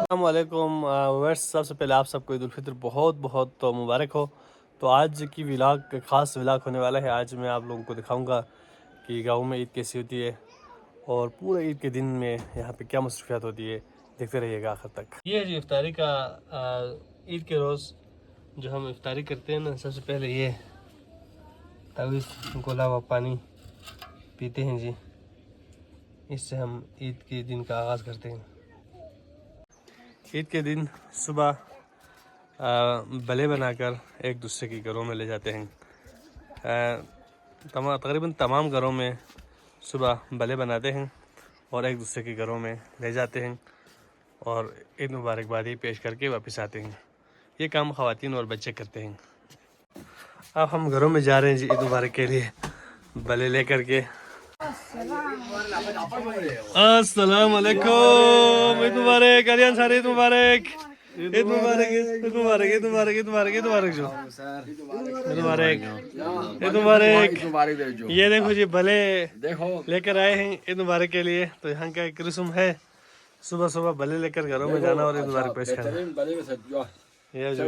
अस्सलामुअलैकुम व्यूअर्स, सबसे पहले आप सबको ईद उल फितर बहुत बहुत तो मुबारक हो। तो आज की व्लॉग ख़ास व्लॉग होने वाला है। आज मैं आप लोगों को दिखाऊंगा कि गांव में ईद कैसी होती है और पूरे ईद के दिन में यहाँ पे क्या मसरूफियात होती है। देखते रहिएगा आखिर तक। ये है जी इफ्तारी का ईद के रोज़ जो हम इफ्तारी करते हैं ना, सबसे पहले ये तवीज़ गोला हुआ पानी पीते हैं जी। इससे हम ईद के दिन का आगाज़ करते हैं। ईद के दिन सुबह बले बनाकर एक दूसरे के घरों में ले जाते हैं। तकरीबन तमाम घरों में सुबह बले बनाते हैं और एक दूसरे के घरों में ले जाते हैं और ईद मुबारकबादी पेश करके वापस आते हैं। ये काम ख़वातीन और बच्चे करते हैं। अब हम घरों में जा रहे हैं जी ईद मुबारक के लिए बले लेकर के। अस्सलाम वालेकुम, ईद मुबारक अरियान सारे, ईद मुबारक, ईद मुबारक, ईद मुबारक, ईद मुबारक, ईद मुबारक, ईद मुबारक जो ईद मुबारक, ईद मुबारक। ये देखो जी भले लेकर आए हैं ईद मुबारक के लिए। तो यहाँ का एक रस्म है, सुबह सुबह भले लेकर घरों में जाना और ईद मुबारक पेश करना। ये जो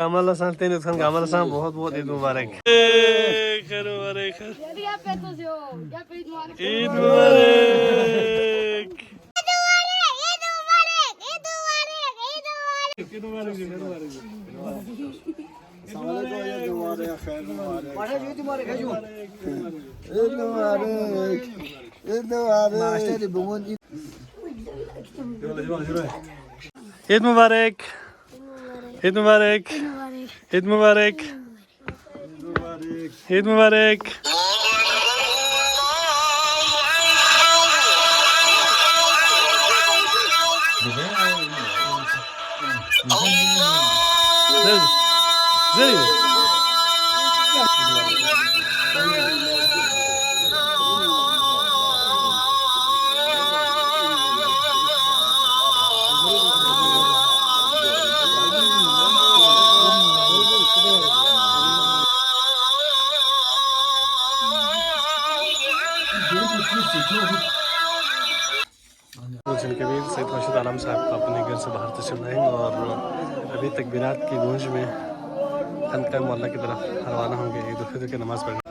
अमल हसन तेन खान का अमल हसन बहुत बहुत ईद मुबारक, ईद मुबारक, ईद मुबारक। ईद मुबारक, ईद मुबारक, ईद मुबारक, ईद मुबारक। कबीर सैयद खुर्शीद आलम साहब अपने घर से बाहर तशरीफ लाए और अभी तकबीरात की गूंज में खनका मोहल्ला की तरफ रवाना होंगे ईद उल फितर की नमाज़ पढ़ने।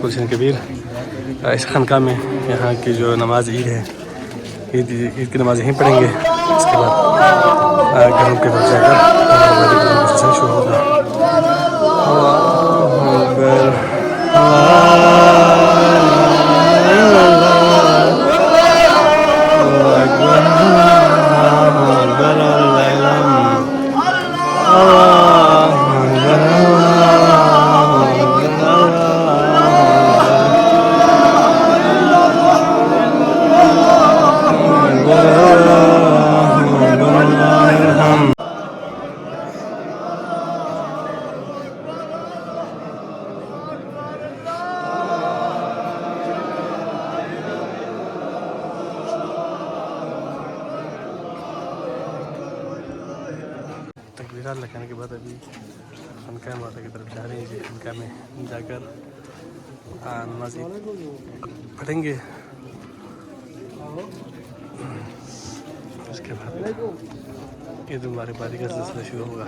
गुलशन कबीर इस खानका में यहाँ की जो नमाज ईद है, ईद की नमाज यहीं पढ़ेंगे। इसके बाद घरों के तरफ जाकर शुरू होगा। इफ्तार लगाने के बाद अभी खनका माता की तरफ जा रहे हैं जी। खनका में जाकर नमाज पढ़ेंगे, उसके बाद ईद मुबारक का सिलसिला शुरू होगा।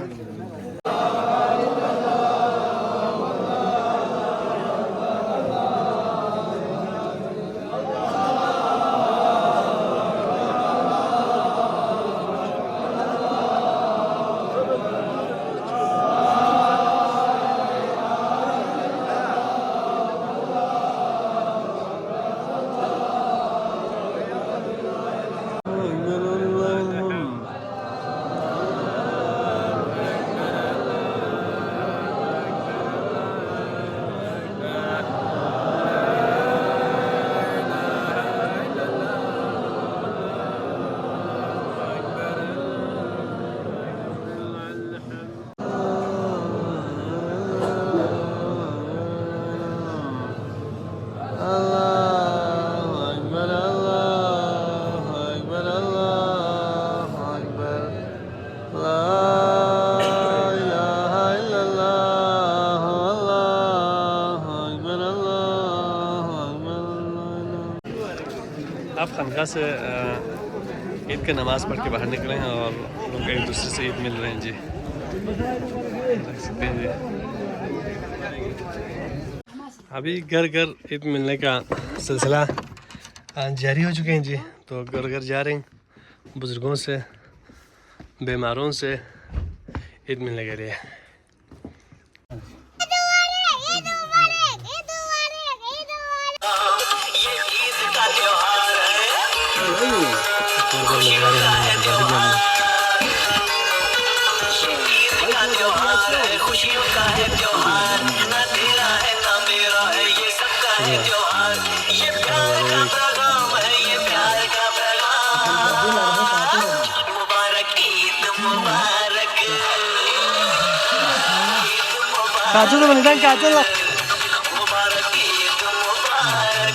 आप खनका से ईद की नमाज़ पढ़ के बाहर निकले हैं और लोग एक दूसरे से ईद मिल रहे हैं जी, देख सकते हैं जी। अभी घर घर ईद मिलने का सिलसिला जारी हो चुके हैं जी। तो घर घर जा रहे हैं, बुज़ुर्गों से, बीमारों से ईद मिलने के लिए। खुशियों का है त्योहार, ना तेरा है ना मेरा है, ये सबका है त्योहार। ये प्यार का पैगाम है, ये प्यार का पैगाम। मुबारक ईद मुबारक, काजू तो बनिदान काजू मुबारक ईद मुबारक,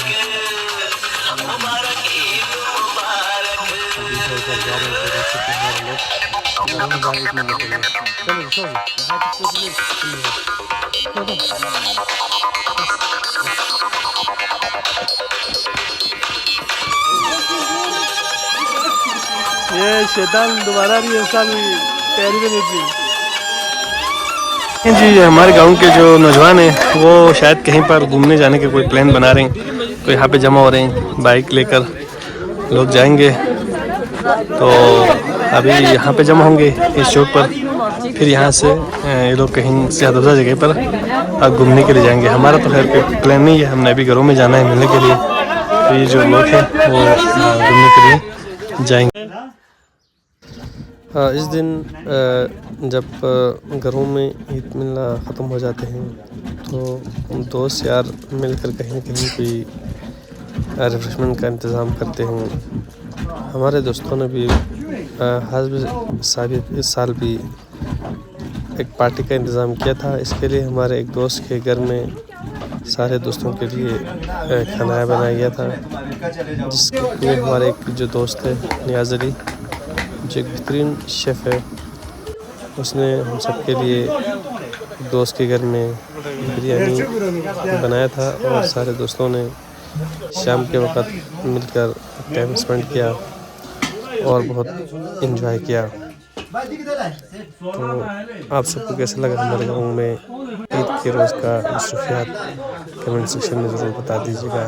मुबारक ईद मुबारक। ये शैतान दोबारा भी इंसान तैयारी में नहीं थी जी। हमारे गांव के जो नौजवान हैं वो शायद कहीं पर घूमने जाने के कोई प्लान बना रहे हैं, तो यहाँ पे जमा हो रहे हैं। बाइक लेकर लोग जाएंगे, तो अभी यहाँ पे जमा होंगे इस चौक पर, फिर यहाँ से ये लोग कहीं से दूसरा जगह पर घूमने के लिए जाएंगे। हमारा तो खैर कोई प्लान नहीं है, हमने अभी घरों में जाना है मिलने के लिए। तो ये जो लोग हैं वो घूमने के लिए जाएंगे। इस दिन जब घरों में ईद मिलना ख़त्म हो जाते हैं तो दोस्त यार मिलकर कहीं न कहीं कोई रिफ्रेशमेंट का इंतज़ाम करते हैं। हमारे दोस्तों ने भी इस साल भी एक पार्टी का इंतज़ाम किया था। इसके लिए हमारे एक दोस्त के घर में सारे दोस्तों के लिए खाना बनाया गया था, जिसके हमारे एक जो दोस्त है नियाज़ अली, जो एक बेहतरीन शेफ़ है, उसने हम सब के लिए दोस्त के घर में बिरयानी बनाया था और सारे दोस्तों ने शाम के वक़्त मिलकर टाइम स्पेंड किया और बहुत इन्जॉय किया। तो आप सबको कैसा लगा हमारे गाँव में ईद के रोज़ का मसरूफियात कमेंट सेक्शन में ज़रूर बता दीजिएगा।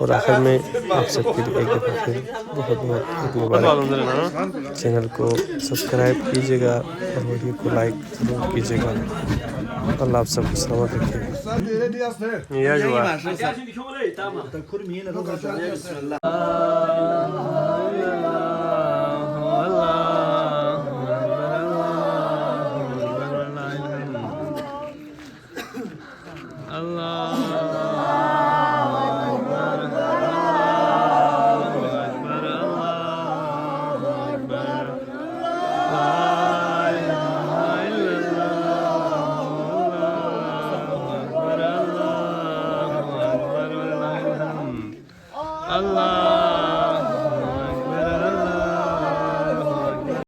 और आखिर में आप सबके लिए एक दफ़ा फिर बहुत बहुत ईद मुबारक। चैनल को सब्सक्राइब कीजिएगा और वीडियो को लाइक ज़रूर कीजिएगा। अल्लाह आप सबको सलामत रखे।